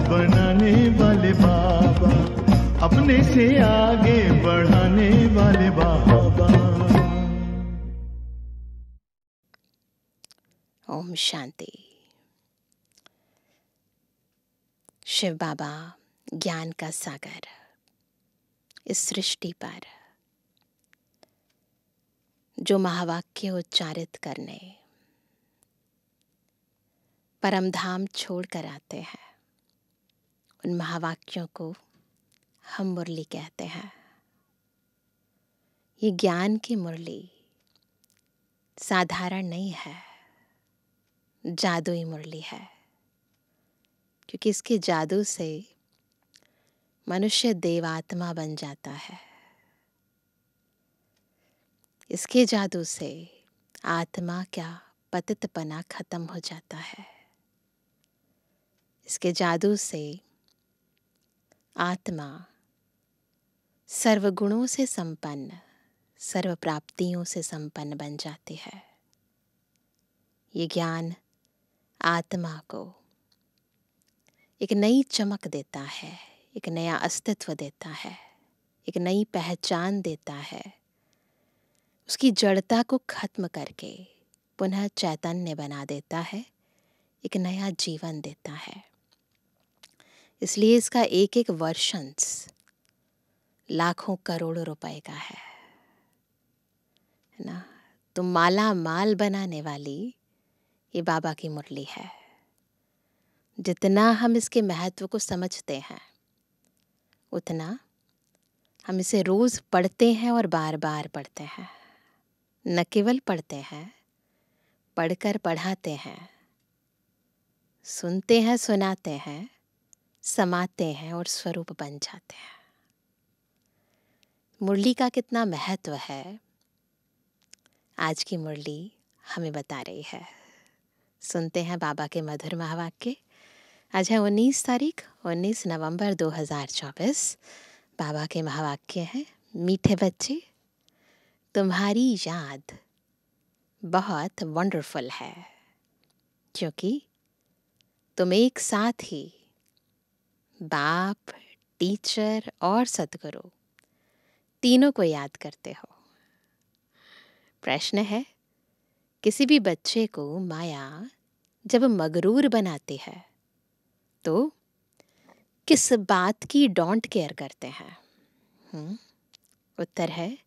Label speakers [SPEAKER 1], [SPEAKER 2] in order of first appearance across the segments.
[SPEAKER 1] बनाने वाले बाबा, अपने से आगे बढ़ाने वाले बाबा।
[SPEAKER 2] ओम शांति। शिव बाबा ज्ञान का सागर इस सृष्टि पर जो महावाक्य उच्चारित करने परम धाम छोड़ कर आते हैं, उन महावाक्यों को हम मुरली कहते हैं। ये ज्ञान की मुरली साधारण नहीं है, जादुई मुरली है, क्योंकि इसके जादू से मनुष्य देवात्मा बन जाता है। इसके जादू से आत्मा का पतितपना खत्म हो जाता है। इसके जादू से आत्मा सर्वगुणों से संपन्न, सर्व प्राप्तियों से संपन्न बन जाती है। ये ज्ञान आत्मा को एक नई चमक देता है, एक नया अस्तित्व देता है, एक नई पहचान देता है। उसकी जड़ता को खत्म करके पुनः चैतन्य बना देता है, एक नया जीवन देता है। इसलिए इसका एक एक वर्षंस लाखों करोड़ों रुपए का है ना। तो माला माल बनाने वाली ये बाबा की मुरली है। जितना हम इसके महत्व को समझते हैं, उतना हम इसे रोज पढ़ते हैं और बार बार पढ़ते हैं। न केवल पढ़ते हैं, पढ़कर पढ़ाते हैं, सुनते हैं, सुनाते हैं, समाते हैं और स्वरूप बन जाते हैं। मुरली का कितना महत्व है, आज की मुरली हमें बता रही है। सुनते हैं बाबा के मधुर महावाक्य। आज है 19 तारीख, 19 नवंबर 2024। बाबा के महावाक्य हैं, मीठे बच्चे, तुम्हारी याद बहुत वंडरफुल है, क्योंकि तुम एक साथ ही बाप, टीचर और सतगुरु तीनों को याद करते हो। प्रश्न है, किसी भी बच्चे को माया जब मगरूर बनाती है तो किस बात की डोंट केयर करते हैं? उत्तर है,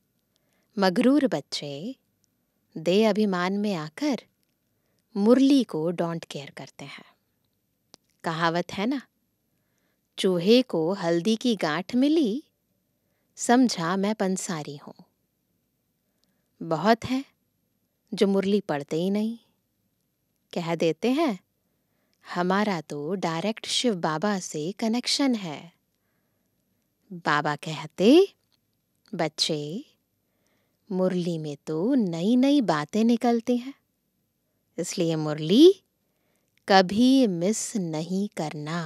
[SPEAKER 2] मगरूर बच्चे दे अभिमान में आकर मुरली को डोंट केयर करते हैं। कहावत है ना, चूहे को हल्दी की गांठ मिली, समझा मैं पंसारी हूं। बहुत है जो मुरली पढ़ते ही नहीं, कह देते हैं हमारा तो डायरेक्ट शिव बाबा से कनेक्शन है। बाबा कहते, बच्चे मुरली में तो नई नई बातें निकलती हैं, इसलिए मुरली कभी मिस नहीं करना।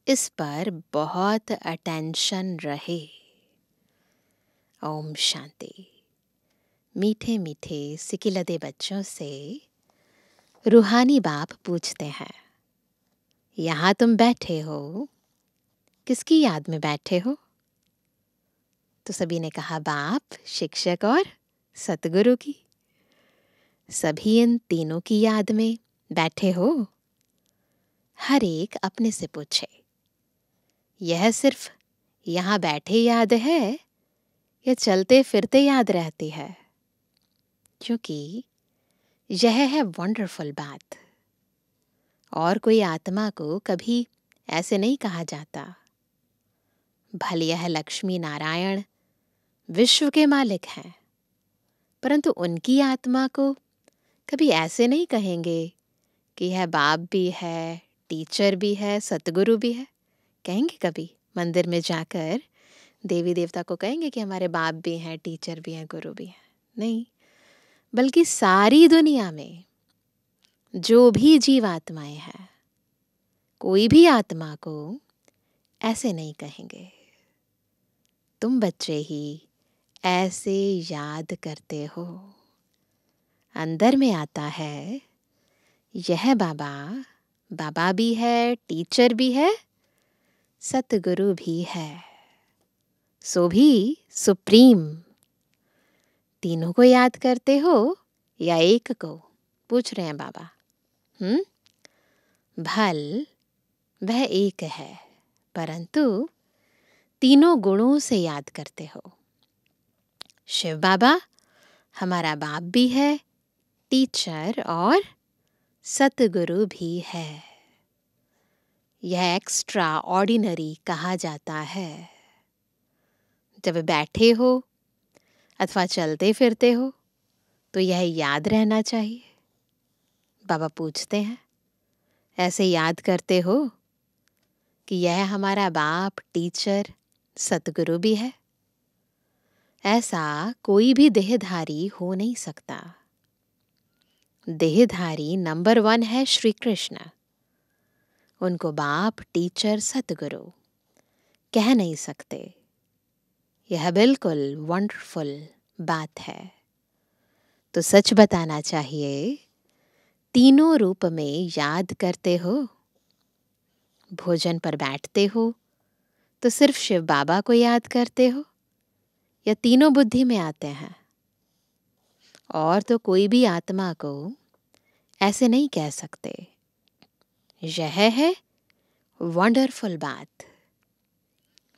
[SPEAKER 2] इस पर बहुत अटेंशन रहे। ओम शांति। मीठे मीठे सिकिलदे बच्चों से रूहानी बाप पूछते हैं, यहाँ तुम बैठे हो, किसकी याद में बैठे हो? तो सभी ने कहा, बाप, शिक्षक और सतगुरु की। सभी इन तीनों की याद में बैठे हो? हर एक अपने से पूछे, यह सिर्फ यहाँ बैठे याद है या चलते फिरते याद रहती है? क्योंकि यह है वंडरफुल बात। और कोई आत्मा को कभी ऐसे नहीं कहा जाता। भले यह लक्ष्मी नारायण विश्व के मालिक हैं, परंतु उनकी आत्मा को कभी ऐसे नहीं कहेंगे कि यह बाप भी है, टीचर भी है, सतगुरु भी है। कहेंगे कभी मंदिर में जाकर देवी देवता को कहेंगे कि हमारे बाप भी हैं, टीचर भी हैं, गुरु भी हैं? नहीं, बल्कि सारी दुनिया में जो भी जीवात्माएं हैं, कोई भी आत्मा को ऐसे नहीं कहेंगे। तुम बच्चे ही ऐसे याद करते हो। अंदर में आता है, यह बाबा बाबा भी है, टीचर भी है, सतगुरु भी है, सो भी सुप्रीम। तीनों को याद करते हो या एक को, पूछ रहे हैं बाबा। भल वह एक है, परंतु तीनों गुणों से याद करते हो। शिव बाबा हमारा बाप भी है, टीचर और सतगुरु भी है। यह एक्स्ट्रा ऑर्डिनरी कहा जाता है। जब बैठे हो अथवा चलते फिरते हो तो यह याद रहना चाहिए। बाबा पूछते हैं, ऐसे याद करते हो कि यह हमारा बाप, टीचर, सतगुरु भी है? ऐसा कोई भी देहधारी हो नहीं सकता। देहधारी नंबर 1 है श्री कृष्ण। उनको बाप, टीचर, सतगुरु कह नहीं सकते। यह बिल्कुल वंडरफुल बात है। तो सच बताना चाहिए, तीनों रूप में याद करते हो। भोजन पर बैठते हो तो सिर्फ शिव बाबा को याद करते हो या तीनों बुद्धि में आते हैं? और तो कोई भी आत्मा को ऐसे नहीं कह सकते। यह है वंडरफुल बात।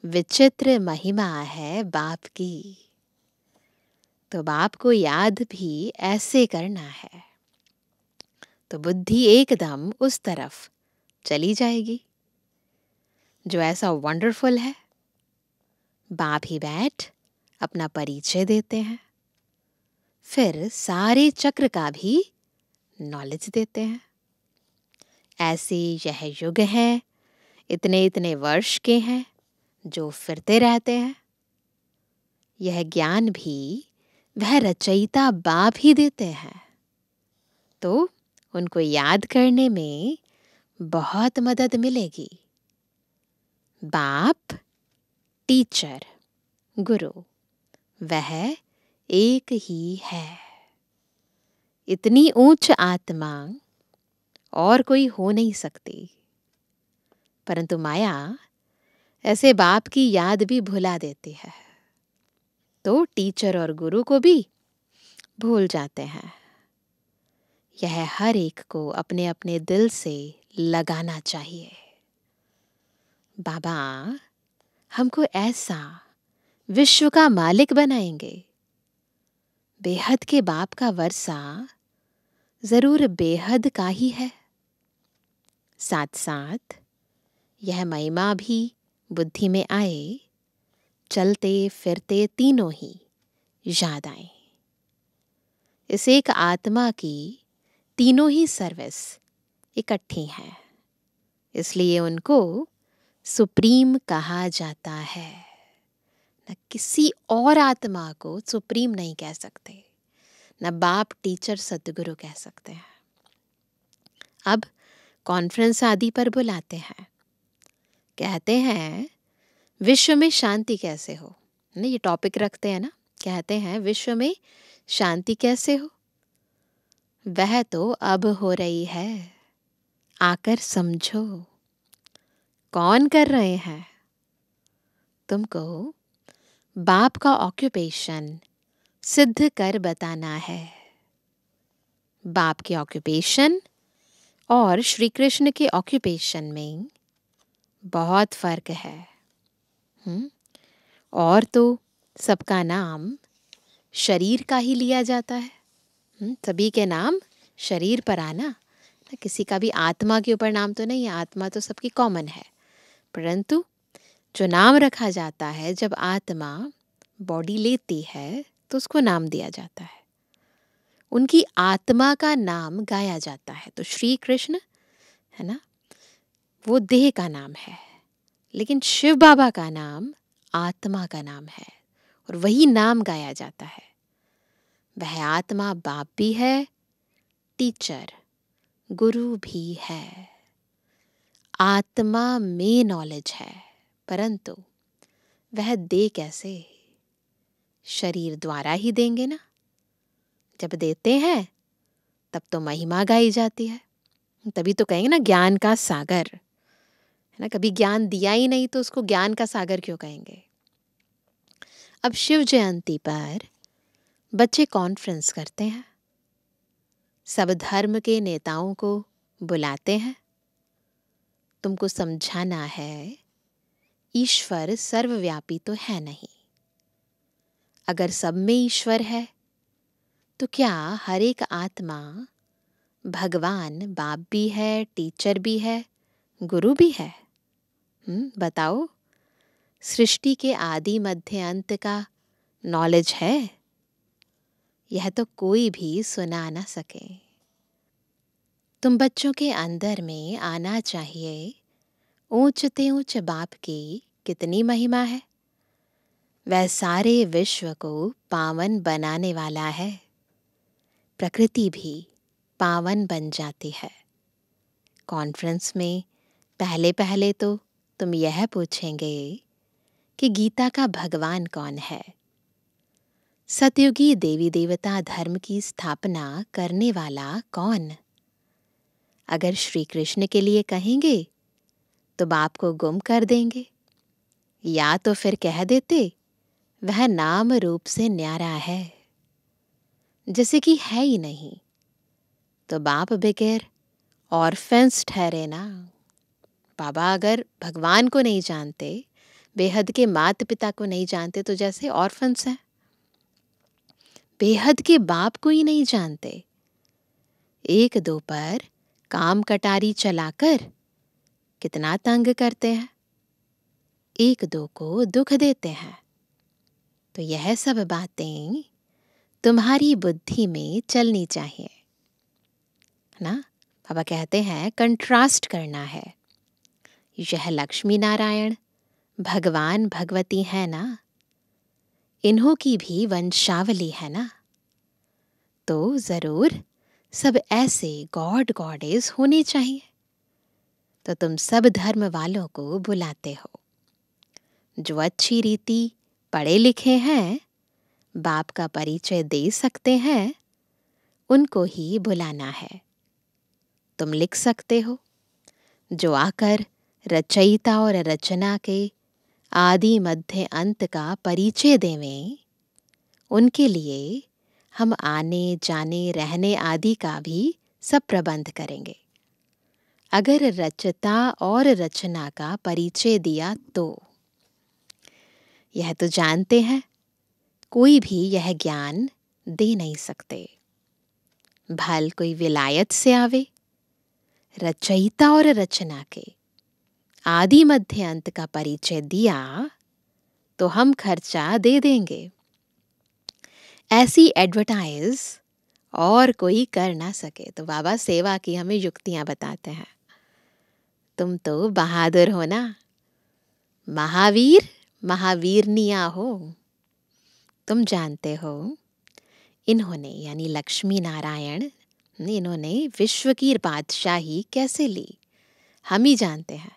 [SPEAKER 2] विचित्र महिमा है बाप की। तो बाप को याद भी ऐसे करना है तो बुद्धि एकदम उस तरफ चली जाएगी जो ऐसा वंडरफुल है। बाप ही बैठ अपना परिचय देते हैं, फिर सारे चक्र का भी नॉलेज देते हैं। ऐसे यह युग है, इतने इतने वर्ष के हैं जो फिरते रहते हैं। यह ज्ञान भी वह रचयिता बाप ही देते हैं, तो उनको याद करने में बहुत मदद मिलेगी। बाप, टीचर, गुरु वह एक ही है। इतनी ऊंच आत्मा और कोई हो नहीं सकती। परंतु माया ऐसे बाप की याद भी भुला देती है, तो टीचर और गुरु को भी भूल जाते हैं। यह हर एक को अपने अपने दिल से लगाना चाहिए। बाबा हमको ऐसा विश्व का मालिक बनाएंगे। बेहद के बाप का वर्षा जरूर बेहद का ही है। साथ साथ यह महिमा भी बुद्धि में आए, चलते फिरते तीनों ही याद आए। इस एक आत्मा की तीनों ही सर्विस इकट्ठी हैं, इसलिए उनको सुप्रीम कहा जाता है। न किसी और आत्मा को सुप्रीम नहीं कह सकते, न बाप, टीचर, सतगुरु कह सकते हैं। अब कॉन्फ्रेंस आदि पर बुलाते हैं, कहते हैं विश्व में शांति कैसे हो, ना ये टॉपिक रखते हैं ना, कहते हैं विश्व में शांति कैसे हो। वह तो अब हो रही है, आकर समझो। कौन कर रहे हैं? तुमको बाप का ऑक्यूपेशन सिद्ध कर बताना है। बाप के ऑक्यूपेशन और श्री कृष्ण के ऑक्यूपेशन में बहुत फर्क है। और तो सबका नाम शरीर का ही लिया जाता है। सभी के नाम शरीर पर आना, किसी का भी आत्मा के ऊपर नाम तो नहीं है। आत्मा तो सबकी कॉमन है, परंतु जो नाम रखा जाता है जब आत्मा बॉडी लेती है तो उसको नाम दिया जाता है। उनकी आत्मा का नाम गाया जाता है। तो श्री कृष्ण है ना, वो देह का नाम है, लेकिन शिव बाबा का नाम आत्मा का नाम है और वही नाम गाया जाता है। वह आत्मा बाप भी है, टीचर, गुरु भी है। आत्मा में नॉलेज है, परंतु वह दे कैसे? शरीर द्वारा ही देंगे ना। जब देते हैं तब तो महिमा गाई जाती है। तभी तो कहेंगे ना ज्ञान का सागर, है ना। कभी ज्ञान दिया ही नहीं तो उसको ज्ञान का सागर क्यों कहेंगे। अब शिव जयंती पर बच्चे कॉन्फ्रेंस करते हैं, सब धर्म के नेताओं को बुलाते हैं। तुमको समझाना है ईश्वर सर्वव्यापी तो है नहीं। अगर सब में ईश्वर है तो क्या हर एक आत्मा भगवान बाप भी है, टीचर भी है, गुरु भी है? बताओ, सृष्टि के आदि मध्य अंत का नॉलेज है? यह तो कोई भी सुना ना सके। तुम बच्चों के अंदर में आना चाहिए ऊंचते ऊंच बाप की कितनी महिमा है। वह सारे विश्व को पावन बनाने वाला है। प्रकृति भी पावन बन जाती है। कॉन्फ्रेंस में पहले पहले तो तुम यह पूछेंगे कि गीता का भगवान कौन है। सतयुगी देवी देवता धर्म की स्थापना करने वाला कौन? अगर श्री कृष्ण के लिए कहेंगे तो बाप को गुम कर देंगे, या तो फिर कह देते वह नाम रूप से न्यारा है, जैसे कि है ही नहीं, तो बाप बगैर ऑर्फेंस ठहरे ना। बाबा अगर भगवान को नहीं जानते, बेहद के माता पिता को नहीं जानते, तो जैसे ऑर्फन्स हैं। बेहद के बाप को ही नहीं जानते, एक दो पर काम कटारी चलाकर कितना तंग करते हैं, एक दो को दुख देते हैं। तो यह सब बातें तुम्हारी बुद्धि में चलनी चाहिए ना। बाबा कहते हैं कंट्रास्ट करना है। यह लक्ष्मी नारायण भगवान भगवती है ना, इन्हों की भी वंशावली है ना, तो जरूर सब ऐसे गॉड गॉडेस होने चाहिए। तो तुम सब धर्म वालों को बुलाते हो। जो अच्छी रीति पढ़े लिखे हैं, बाप का परिचय दे सकते हैं, उनको ही बुलाना है। तुम लिख सकते हो, जो आकर रचयिता और रचना के आदि मध्य अंत का परिचय देवें, उनके लिए हम आने जाने रहने आदि का भी सब प्रबंध करेंगे। अगर रचता और रचना का परिचय दिया तो यह तो जानते हैं कोई भी यह ज्ञान दे नहीं सकते। भल कोई विलायत से आवे, रचयिता और रचना के आदि मध्य अंत का परिचय दिया तो हम खर्चा दे देंगे। ऐसी एडवर्टाइज और कोई कर ना सके। तो बाबा सेवा की हमें युक्तियां बताते हैं। तुम तो बहादुर हो ना, महावीर महावीरनिया हो। तुम जानते हो इन्होंने यानी लक्ष्मी नारायण, इन्होंने विश्व की बादशाही कैसे ली। हम ही जानते हैं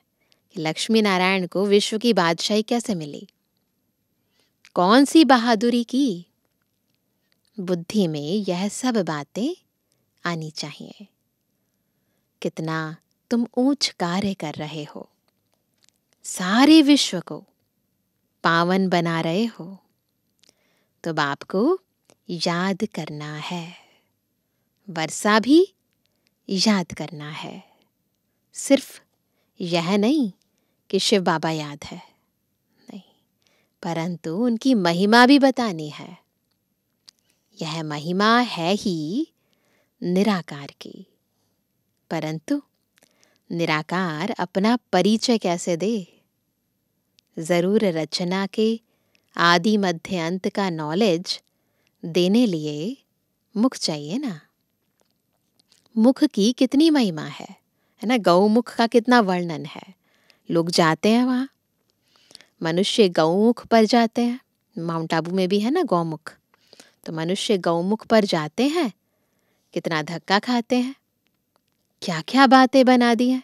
[SPEAKER 2] कि लक्ष्मी नारायण को विश्व की बादशाही कैसे मिली, कौन सी बहादुरी की। बुद्धि में यह सब बातें आनी चाहिए। कितना तुम ऊंच कार्य कर रहे हो, सारे विश्व को पावन बना रहे हो, तो बाप को याद करना है। वर्षा भी याद करना है। सिर्फ यह नहीं कि शिव बाबा याद है, नहीं, परंतु उनकी महिमा भी बतानी है। यह महिमा है ही निराकार की, परंतु निराकार अपना परिचय कैसे दे। जरूर रचना के आदि मध्य अंत का नॉलेज देने लिए मुख चाहिए ना। मुख की कितनी महिमा है ना। गौमुख का कितना वर्णन है। लोग जाते हैं वहाँ, मनुष्य गौमुख पर जाते हैं। माउंट आबू में भी है ना गौमुख। तो मनुष्य गौमुख पर जाते हैं, कितना धक्का खाते हैं, क्या क्या बातें बना दी है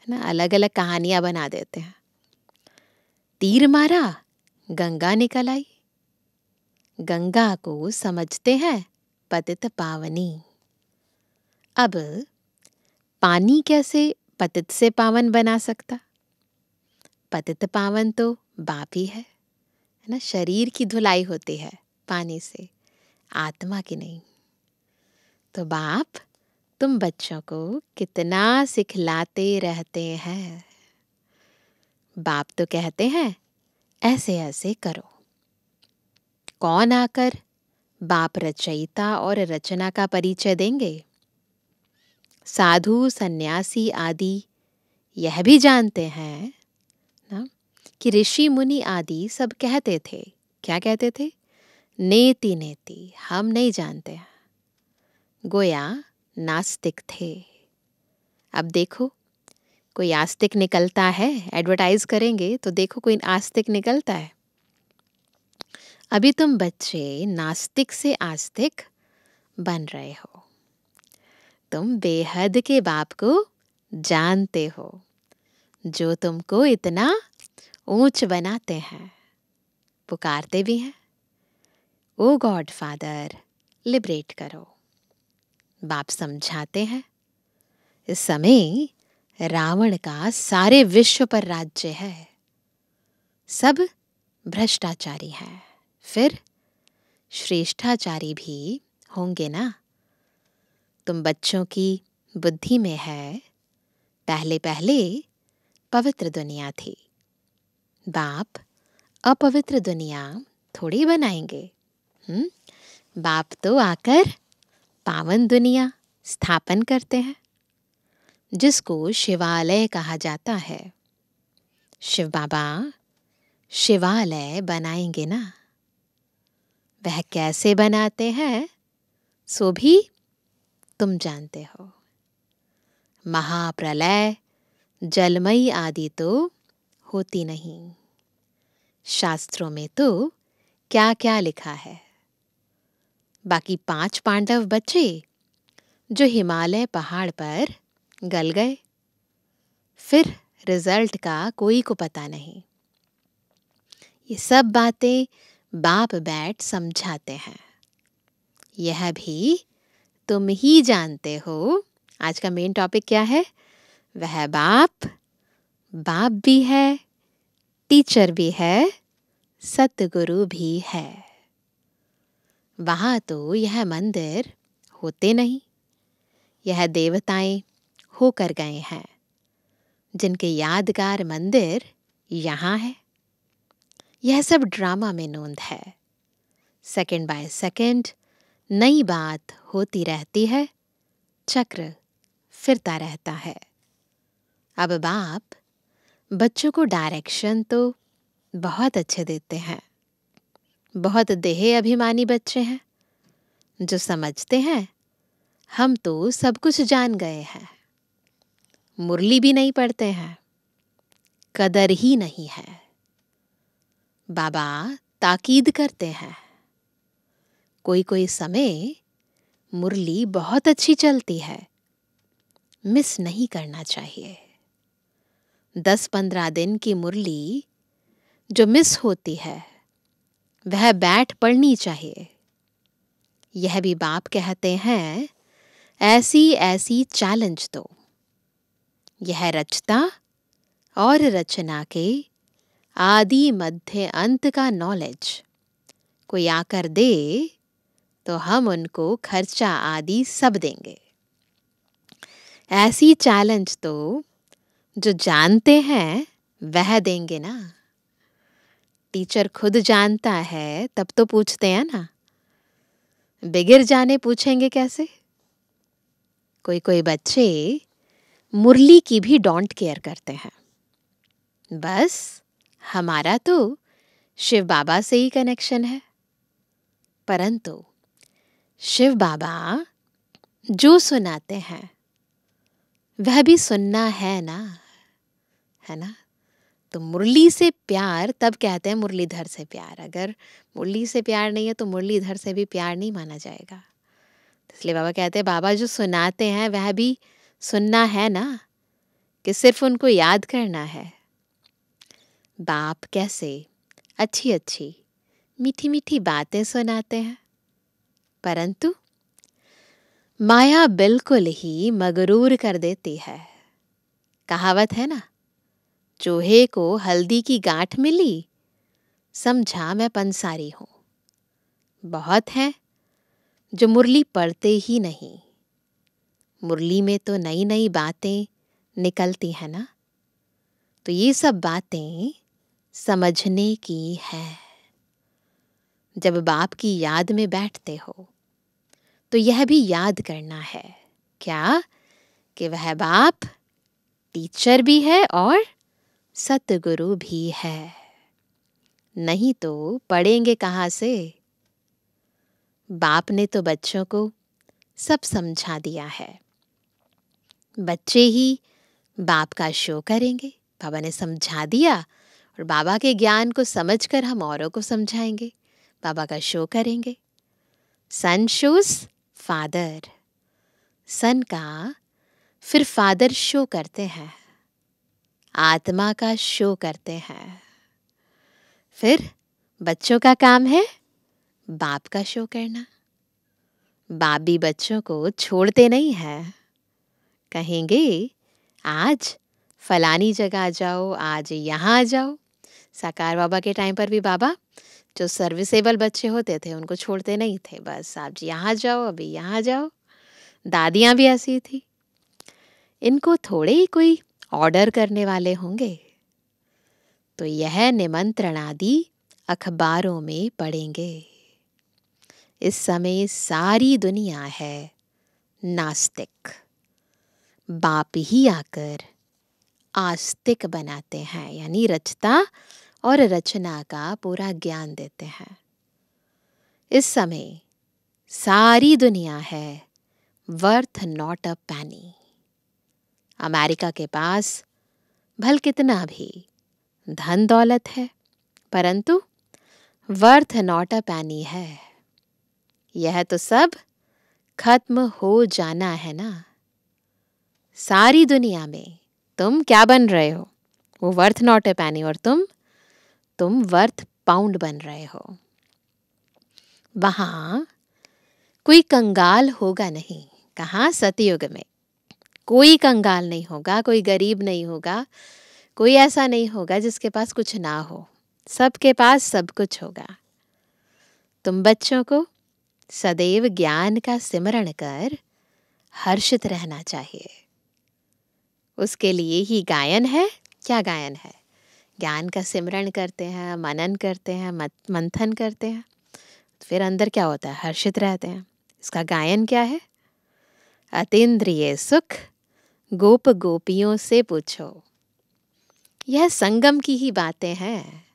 [SPEAKER 2] ना। अलग अलग कहानियां बना देते हैं। तीर मारा, गंगा निकल आई। गंगा को समझते हैं पतित पावनी। अब पानी कैसे पतित से पावन बना सकता? पतित पावन तो बाप ही है ना। शरीर की धुलाई होती है पानी से, आत्मा की नहीं। तो बाप तुम बच्चों को कितना सिखलाते रहते हैं। बाप तो कहते हैं ऐसे ऐसे करो। कौन आकर बाप रचयिता और रचना का परिचय देंगे? साधु सन्यासी आदि यह भी जानते हैं ना कि ऋषि मुनि आदि सब कहते थे। क्या कहते थे? नेति नेति, हम नहीं जानते हैं। गोया नास्तिक थे। अब देखो कोई आस्तिक निकलता है, एडवर्टाइज करेंगे तो देखो कोई आस्तिक निकलता है। अभी तुम बच्चे नास्तिक से आस्तिक बन रहे हो। तुम बेहद के बाप को जानते हो, जो तुमको इतना ऊंच बनाते हैं, पुकारते भी हैं, ओ गॉड फादर लिबरेट करो। बाप समझाते हैं इस समय रावण का सारे विश्व पर राज्य है, सब भ्रष्टाचारी हैं, फिर श्रेष्ठाचारी भी होंगे ना। तुम बच्चों की बुद्धि में है पहले पहले पवित्र दुनिया थी। बाप अपवित्र दुनिया थोड़ी बनाएंगे। बाप तो आकर पावन दुनिया स्थापन करते हैं, जिसको शिवालय कहा जाता है। शिव बाबा शिवालय बनाएंगे ना। वह कैसे बनाते हैं सो भी तुम जानते हो। महाप्रलय जलमयी आदि तो होती नहीं। शास्त्रों में तो क्या क्या लिखा है। बाकी 5 पांडव बचे जो हिमालय पहाड़ पर गल गए, फिर रिजल्ट का कोई को पता नहीं। ये सब बातें बाप बैठ समझाते हैं। यह भी तुम ही जानते हो। आज का मेन टॉपिक क्या है? वह बाप भी है, टीचर भी है, सतगुरु भी है। वहाँ तो यह मंदिर होते नहीं, यह देवताएं होकर गए हैं, जिनके यादगार मंदिर यहाँ है। यह सब ड्रामा में नोंद है। सेकंड बाय सेकंड नई बात होती रहती है, चक्र फिरता रहता है। अब बाप बच्चों को डायरेक्शन तो बहुत अच्छे देते हैं। बहुत देह अभिमानी बच्चे हैं जो समझते हैं हम तो सब कुछ जान गए हैं। मुरली भी नहीं पढ़ते हैं, कदर ही नहीं है। बाबा ताकीद करते हैं, कोई कोई समय मुरली बहुत अच्छी चलती है, मिस नहीं करना चाहिए। 10-15 दिन की मुरली जो मिस होती है वह बैठ पढ़नी चाहिए। यह भी बाप कहते हैं ऐसी ऐसी चैलेंज दो। यह रचता और रचना के आदि मध्य अंत का नॉलेज कोई आकर दे तो हम उनको खर्चा आदि सब देंगे। ऐसी चैलेंज तो जो जानते हैं वह देंगे ना। टीचर खुद जानता है तब तो पूछते हैं ना, बिगिर जाने पूछेंगे कैसे? कोई कोई बच्चे मुरली की भी डोंट केयर करते हैं। बस हमारा तो शिव बाबा से ही कनेक्शन है। परंतु शिव बाबा जो सुनाते हैं वह भी सुनना है ना, है ना। तो मुरली से प्यार तब कहते हैं मुरलीधर से प्यार। अगर मुरली से प्यार नहीं है तो मुरलीधर से भी प्यार नहीं माना जाएगा। इसलिए बाबा कहते हैं बाबा जो सुनाते हैं वह भी सुनना है ना, कि सिर्फ उनको याद करना है। बाप कैसे अच्छी अच्छी मीठी मीठी बातें सुनाते हैं, परंतु माया बिल्कुल ही मगरूर कर देती है। कहावत है ना, चूहे को हल्दी की गांठ मिली, समझा मैं पंसारी हूं। बहुत हैं जो मुरली पढ़ते ही नहीं। मुरली में तो नई नई बातें निकलती है ना, तो ये सब बातें समझने की है। जब बाप की याद में बैठते हो तो यह भी याद करना है, क्या, कि वह बाप टीचर भी है और सतगुरु भी है। नहीं तो पढ़ेंगे कहाँ से। बाप ने तो बच्चों को सब समझा दिया है। बच्चे ही बाप का शो करेंगे। बाबा ने समझा दिया और बाबा के ज्ञान को समझकर हम औरों को समझाएंगे, बाबा का शो करेंगे। सन शोज फादर, सन का फिर फादर शो करते हैं, आत्मा का शो करते हैं। फिर बच्चों का काम है बाप का शो करना। बाप भी बच्चों को छोड़ते नहीं हैं। कहेंगे आज फलानी जगह जाओ, आज यहाँ आ जाओ। साकार बाबा के टाइम पर भी बाबा जो सर्विसेबल बच्चे होते थे उनको छोड़ते नहीं थे। बस आप यहाँ जाओ, अभी यहाँ जाओ। दादियाँ भी ऐसी थी। इनको थोड़े ही कोई ऑर्डर करने वाले होंगे। तो यह निमंत्रण आदि अखबारों में पढ़ेंगे। इस समय सारी दुनिया है नास्तिक। बाप ही आकर आस्तिक बनाते हैं, यानी रचता और रचना का पूरा ज्ञान देते हैं। इस समय सारी दुनिया है वर्थ नॉट अ पैनी। अमेरिका के पास भल कितना भी धन दौलत है, परंतु वर्थ नॉट अ पैनी है। यह तो सब खत्म हो जाना है ना। सारी दुनिया में तुम क्या बन रहे हो, वो वर्थ नॉट अ पैनी, और तुम वर्थ पाउंड बन रहे हो। वहां कोई कंगाल होगा नहीं। कहाँ? सतयुग में कोई कंगाल नहीं होगा, कोई गरीब नहीं होगा, कोई ऐसा नहीं होगा जिसके पास कुछ ना हो। सबके पास सब कुछ होगा। तुम बच्चों को सदैव ज्ञान का सिमरण कर हर्षित रहना चाहिए। उसके लिए ही गायन है। क्या गायन है? ज्ञान का सिमरण करते हैं, मनन करते हैं, मंथन करते हैं, फिर अंदर क्या होता है? हर्षित रहते हैं। इसका गायन क्या है? अतीन्द्रिय सुख गोप गोपियों से पूछो। यह संगम की ही बातें हैं,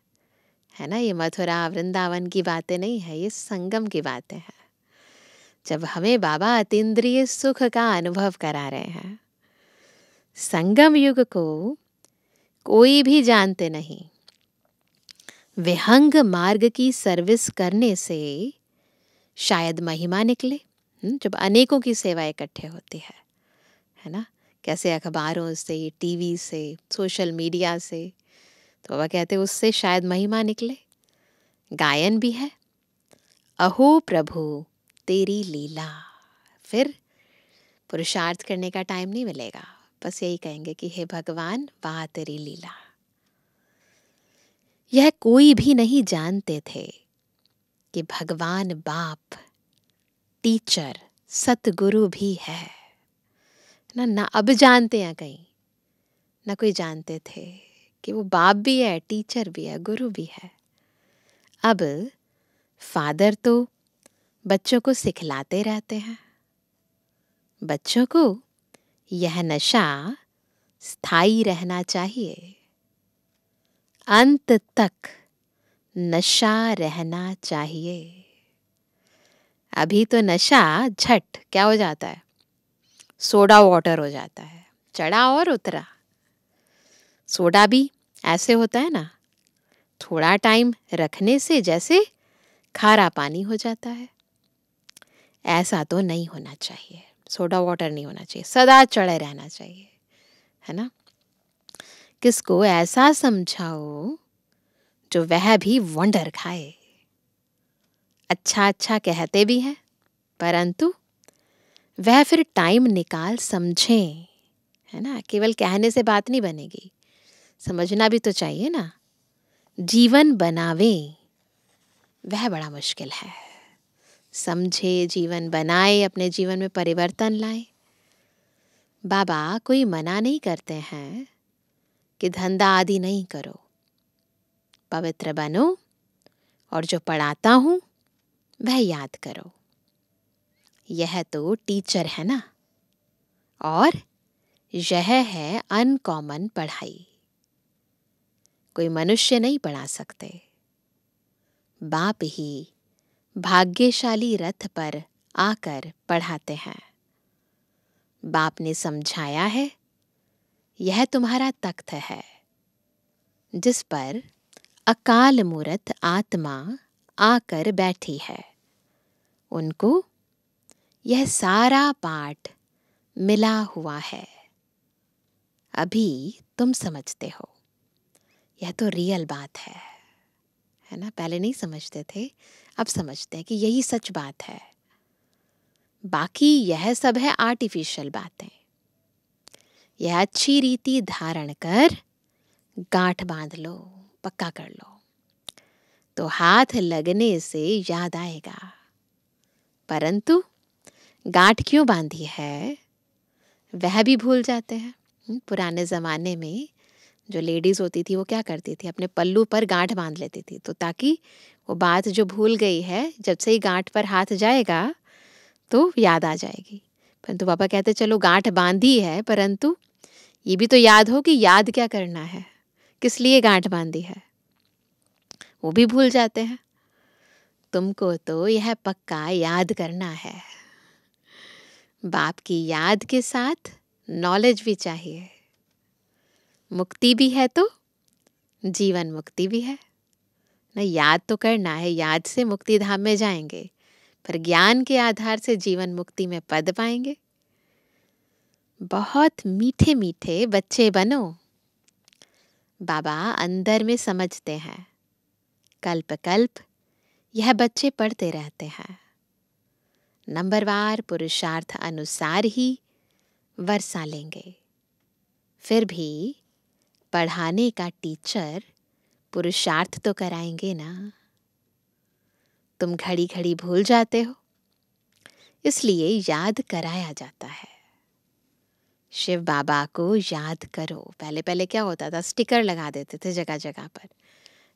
[SPEAKER 2] है ना। ये मथुरा वृंदावन की बातें नहीं है, ये संगम की बातें हैं। जब हमें बाबा अतीन्द्रिय सुख का अनुभव करा रहे हैं। संगम युग को कोई भी जानते नहीं। विहंग मार्ग की सर्विस करने से शायद महिमा निकले। जब अनेकों की सेवा इकट्ठे होती है ना। कैसे अखबारों से, टीवी से, सोशल मीडिया से, तो बाबा कहते उससे शायद महिमा निकले। गायन भी है, अहो प्रभु तेरी लीला। फिर पुरुषार्थ करने का टाइम नहीं मिलेगा, बस यही कहेंगे कि हे भगवान वाह तेरी लीला। यह कोई भी नहीं जानते थे कि भगवान बाप टीचर सतगुरु भी है ना। अब जानते हैं कहीं, ना कोई जानते थे कि वो बाप भी है, टीचर भी है, गुरु भी है। अब फादर तो बच्चों को सिखलाते रहते हैं। बच्चों को यह नशा स्थायी रहना चाहिए, अंत तक नशा रहना चाहिए। अभी तो नशा झट क्या हो जाता है? सोडा वाटर हो जाता है, चढ़ा और उतरा। सोडा भी ऐसे होता है ना, थोड़ा टाइम रखने से जैसे खारा पानी हो जाता है। ऐसा तो नहीं होना चाहिए, सोडा वाटर नहीं होना चाहिए, सदा चढ़े रहना चाहिए, है ना। किसको ऐसा समझाओ जो वह भी वंडर खाए। अच्छा अच्छा कहते भी हैं, परंतु वह फिर टाइम निकाल समझें, है ना। केवल कहने से बात नहीं बनेगी, समझना भी तो चाहिए ना। जीवन बनावें, वह बड़ा मुश्किल है। समझे, जीवन बनाए, अपने जीवन में परिवर्तन लाए। बाबा कोई मना नहीं करते हैं कि धंधा आदि नहीं करो, पवित्र बनो और जो पढ़ाता हूँ वह याद करो। यह तो टीचर है ना, और यह है अनकॉमन पढ़ाई। कोई मनुष्य नहीं पढ़ा सकते, बाप ही भाग्यशाली रथ पर आकर पढ़ाते हैं। बाप ने समझाया है, यह तुम्हारा तख्त है जिस पर अकाल मूरत आत्मा आकर बैठी है। उनको यह सारा पाठ मिला हुआ है। अभी तुम समझते हो, यह तो रियल बात है ना। पहले नहीं समझते थे, अब समझते हैं कि यही सच बात है। बाकी यह सब है आर्टिफिशियल बातें। यह अच्छी रीति धारण कर गांठ बांध लो, पक्का कर लो, तो हाथ लगने से याद आएगा। परंतु गांठ क्यों बांधी है वह भी भूल जाते हैं। पुराने ज़माने में जो लेडीज़ होती थी वो क्या करती थी, अपने पल्लू पर गांठ बांध लेती थी, तो ताकि वो बात जो भूल गई है जब से ही गांठ पर हाथ जाएगा तो याद आ जाएगी। परंतु पापा कहते चलो गांठ बांधी है, परंतु ये भी तो याद हो कि याद क्या करना है, किस लिए गांठ बांधी है, वो भी भूल जाते हैं। तुमको तो यह पक्का याद करना है। बाप की याद के साथ नॉलेज भी चाहिए। मुक्ति भी है तो जीवन मुक्ति भी है ना। याद तो करना है, याद से मुक्ति धाम में जाएंगे, पर ज्ञान के आधार से जीवन मुक्ति में पद पाएंगे। बहुत मीठे मीठे बच्चे बनो। बाबा अंदर में समझते हैं, कल्प कल्प यह बच्चे पढ़ते रहते हैं। नंबरवार पुरुषार्थ अनुसार ही वर्षा लेंगे। फिर भी पढ़ाने का टीचर पुरुषार्थ तो कराएंगे ना। तुम घड़ी घड़ी भूल जाते हो, इसलिए याद कराया जाता है। शिव बाबा को याद करो। पहले पहले क्या होता था, स्टिकर लगा देते थे, जगह जगह पर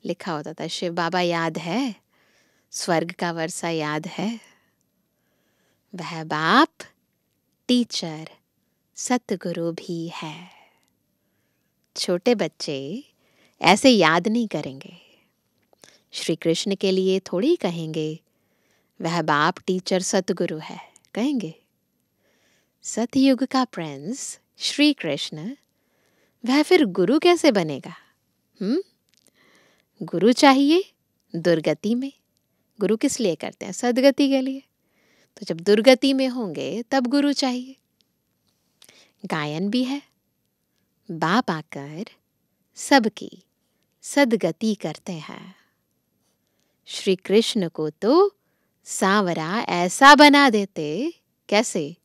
[SPEAKER 2] लिखा होता था शिव बाबा याद है, स्वर्ग का वर्षा याद है। वह बाप टीचर सतगुरु भी है। छोटे बच्चे ऐसे याद नहीं करेंगे। श्री कृष्ण के लिए थोड़ी कहेंगे वह बाप टीचर सतगुरु है, कहेंगे सतयुग का प्रिंस श्री कृष्ण, वह फिर गुरु कैसे बनेगा? गुरु चाहिए दुर्गति में। गुरु किस लिए करते हैं? सदगति के लिए। तो जब दुर्गति में होंगे तब गुरु चाहिए। गायन भी है, बाप आकर सबकी सदगति करते हैं। श्री कृष्ण को तो सांवरा ऐसा बना देते, कैसे?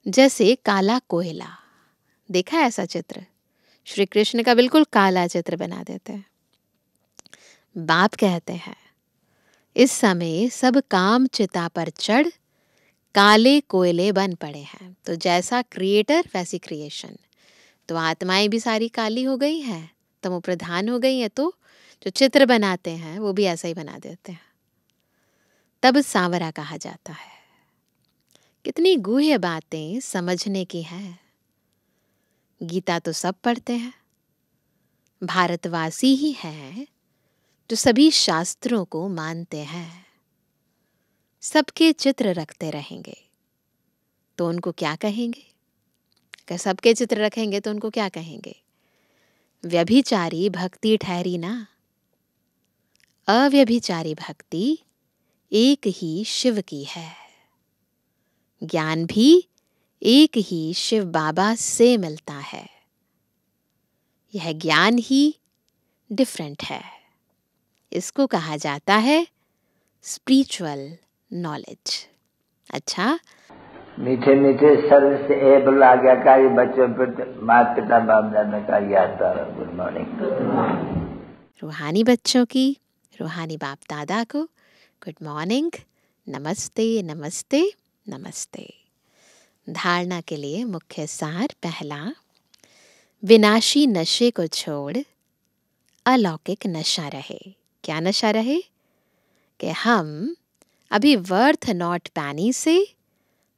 [SPEAKER 2] जैसे काला कोयला। देखा है ऐसा चित्र? श्री कृष्ण का बिल्कुल काला चित्र बना देते हैं। बाप कहते हैं इस समय सब काम चिता पर चढ़ काले कोयले बन पड़े हैं। तो जैसा क्रिएटर वैसी क्रिएशन। तो आत्माएं भी सारी काली हो गई हैं, तमो प्रधान हो गई है, तो जो चित्र बनाते हैं वो भी ऐसा ही बना देते हैं। तब सांवरा कहा जाता है। कितनी गूढ़ बातें समझने की है। गीता तो सब पढ़ते हैं। भारतवासी ही हैं जो सभी शास्त्रों को मानते हैं। सबके चित्र रखते रहेंगे तो उनको क्या कहेंगे? अगर सबके चित्र रखेंगे तो उनको क्या कहेंगे? व्यभिचारी भक्ति ठहरी ना। अव्यभिचारी भक्ति एक ही शिव की है। ज्ञान भी एक ही शिव बाबा से मिलता है। यह ज्ञान ही डिफरेंट है। इसको कहा जाता है स्पिरिचुअल नॉलेज। अच्छा,
[SPEAKER 3] मीठे मीठे स्वर से एबल आज्ञाकारी बच्चों पर माता पिता बाप दादा का याद। Good morning.
[SPEAKER 2] रूहानी बच्चों की रूहानी बाप दादा को गुड मॉर्निंग, नमस्ते नमस्ते नमस्ते। धारणा के लिए मुख्य सार। पहला, विनाशी नशे को छोड़ अलौकिक नशा रहे। क्या नशा रहे? कि हम अभी वर्थ नॉट पैनी से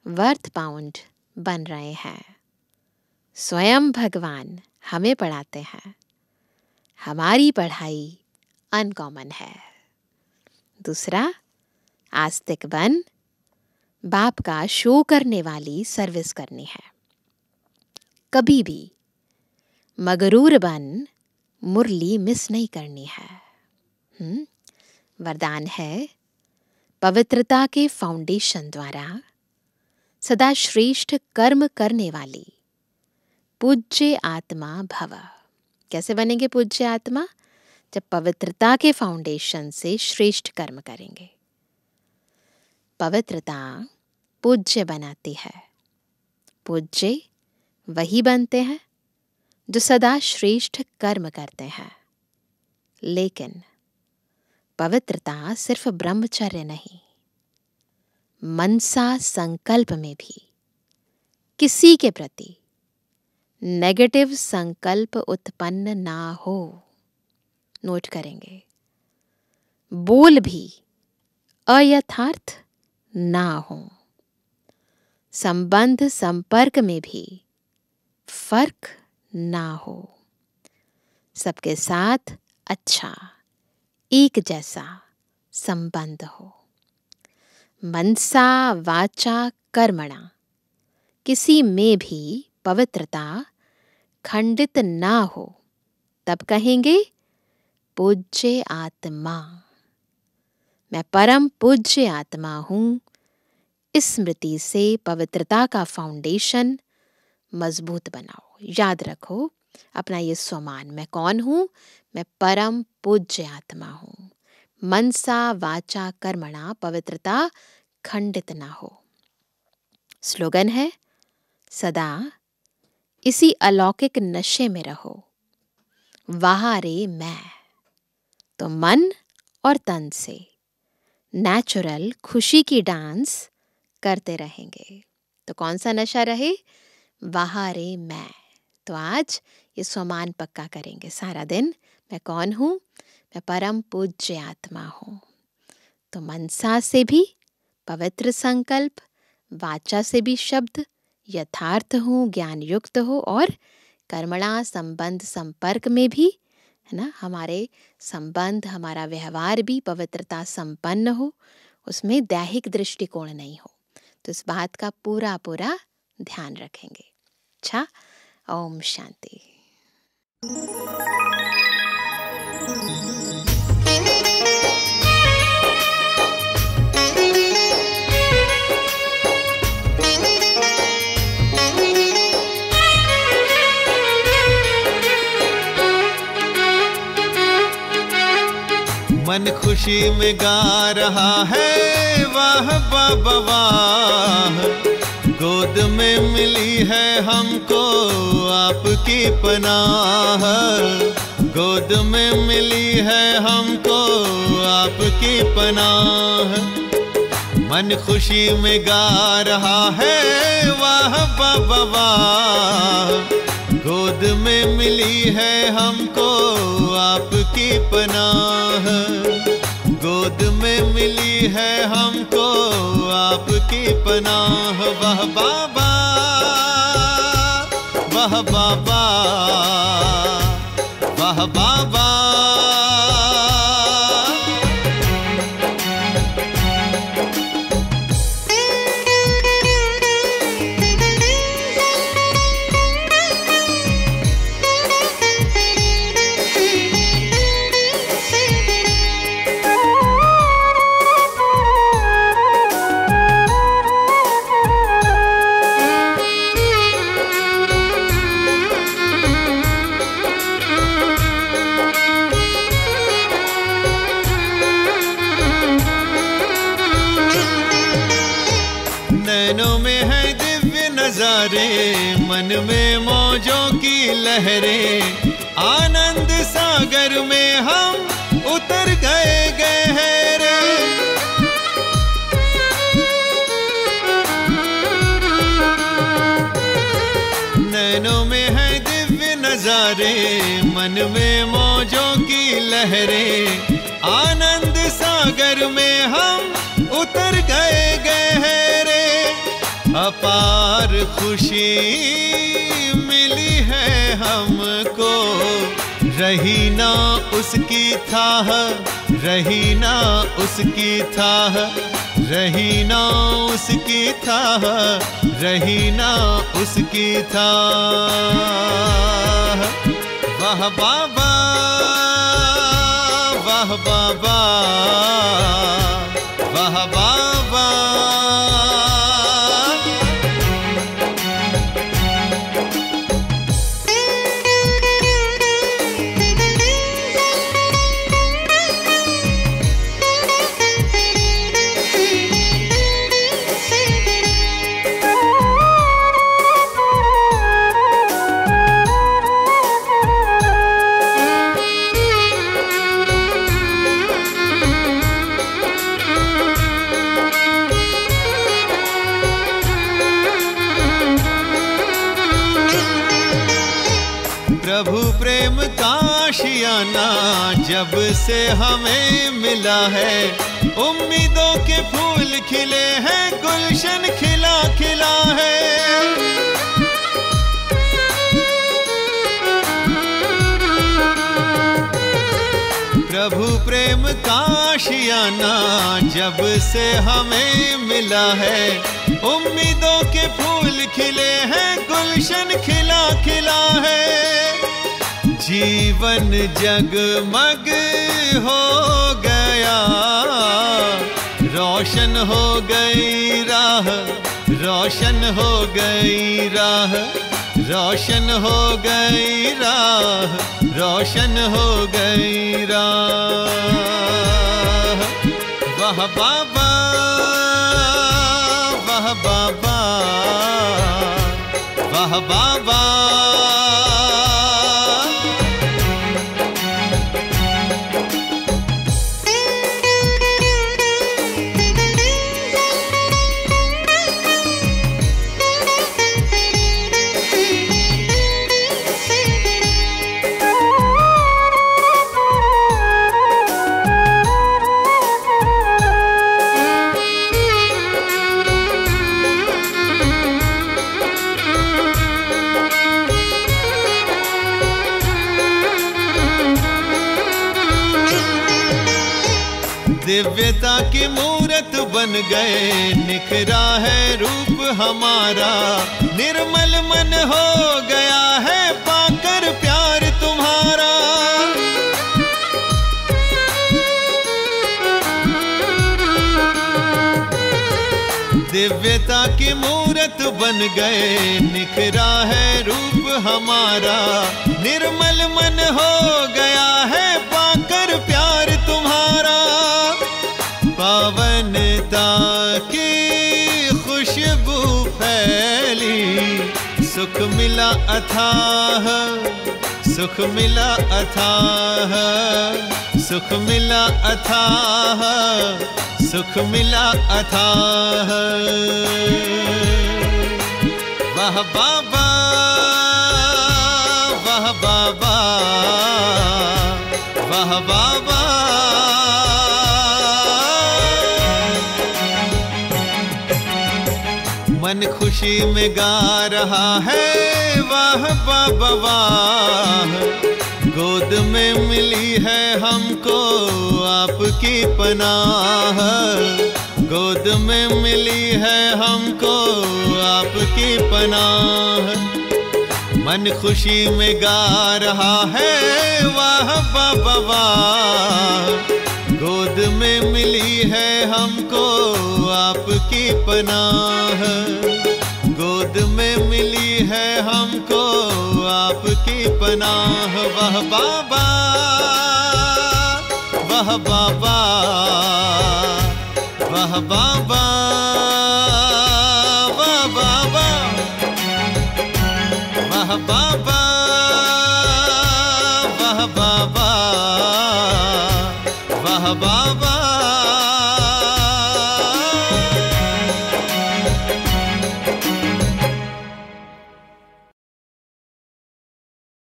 [SPEAKER 2] वर्थ पाउंड बन रहे हैं। स्वयं भगवान हमें पढ़ाते हैं, हमारी पढ़ाई अनकॉमन है। दूसरा, आस्तिक बन बाप का शो करने वाली सर्विस करनी है। कभी भी मगरूर बन मुरली मिस नहीं करनी है। वरदान है, पवित्रता के फाउंडेशन द्वारा सदा श्रेष्ठ कर्म करने वाली पूज्य आत्मा भव। कैसे बनेंगे पूज्य आत्मा? जब पवित्रता के फाउंडेशन से श्रेष्ठ कर्म करेंगे। पवित्रता पूज्य बनाती है। पूज्य वही बनते हैं जो सदा श्रेष्ठ कर्म करते हैं। लेकिन पवित्रता सिर्फ ब्रह्मचर्य नहीं, मनसा संकल्प में भी किसी के प्रति नेगेटिव संकल्प उत्पन्न ना हो। नोट करेंगे, बोल भी अयथार्थ ना हो। संबंध संपर्क में भी फर्क ना हो। सबके साथ अच्छा एक जैसा संबंध हो। मनसा वाचा कर्मणा किसी में भी पवित्रता खंडित ना हो, तब कहेंगे पूज्य आत्मा। मैं परम पूज्य आत्मा हूं। इस स्मृति से पवित्रता का फाउंडेशन मजबूत बनाओ। याद रखो अपना ये स्वमान, मैं कौन हूं? मैं परम पूज्य आत्मा हूं। मनसा वाचा कर्मणा पवित्रता खंडित ना हो। स्लोगन है, सदा इसी अलौकिक नशे में रहो। वहा रे मैं। तो मन और तन से नेचुरल खुशी की डांस करते रहेंगे। तो कौन सा नशा रहे? वहा रे मैं। तो आज ये स्वमान पक्का करेंगे सारा दिन। मैं कौन हूं? मैं परम पूज्य आत्मा हूं। तो मनसा से भी पवित्र संकल्प, वाचा से भी शब्द यथार्थ हो, ज्ञान युक्त हो, और कर्मणा संबंध संपर्क में भी, है ना, हमारे संबंध, हमारा व्यवहार भी पवित्रता संपन्न हो, उसमें दैहिक दृष्टिकोण नहीं हो। तो इस बात का पूरा पूरा ध्यान रखेंगे। अच्छा, ओम शांति।
[SPEAKER 1] मन खुशी में गा रहा है वाह बाबा वाह। गोद में मिली है हमको आपकी पनाह। गोद में मिली है हमको आपकी पनाह। मन खुशी में गा रहा है वाह बाबा वाह। गोद में मिली है हमको आपकी पनाह। गोद में मिली है हमको आपकी पनाह। वाह बाबा, वाह बाबा, वाह बाबा। नजारे, मन में मौजों की लहरें, आनंद सागर में हम उतर गए गहरे। नैनों में है दिव्य नजारे, मन में मौजों की लहरें, आनंद सागर में हम उतर गए गहरे। अपार खुशी मिली है हमको, रही ना उसकी थाह, रही ना उसकी थाह, रही ना उसकी थाह, रही ना उसकी थाह। वाह बाबा, वाह बाबा, वाह बाबा। प्रभु प्रेम का आशियाना जब से हमें मिला है, उम्मीदों के फूल खिले हैं, गुलशन खिला खिला है। प्रभु प्रेम का आशियाना जब से हमें मिला है, उम्मीदों के फूल खिले हैं, गुलशन खिला खिला है। जीवन जगमग हो गया, रोशन हो गई राह, रोशन हो गई राह, रोशन हो गई राह, रोशन हो गई राह। वाह बाबा, वाह बाबा, वाह बाबा। दिव्यता की मूरत बन गए, निखरा है रूप हमारा, निर्मल मन हो गया है पाकर प्यार तुम्हारा। दिव्यता की मूरत बन गए, निखरा है रूप हमारा, निर्मल मन हो गया है पाकर प्यार तुम्हारा। पावनता की खुशबू फैली, सुख मिला अथाह, सुख मिला अथाह, सुख मिला अथाह, सुख मिला अथाह। वाह बाबा, वाह बाबा, वाह बाबा। मन खुशी में गा रहा है वाह बाबा वाह, गोद में मिली है हमको आपकी पनाह, गोद में मिली है हमको आपकी पनाह। मन खुशी में गा रहा है वाह बाबा वाह, गोद में मिली है हमको आपकी पनाह, गोद में मिली है हमको आपकी पनाह। वाह बाबा, वाह बाबा, वाह बाबा, वाह बाबा। बाबा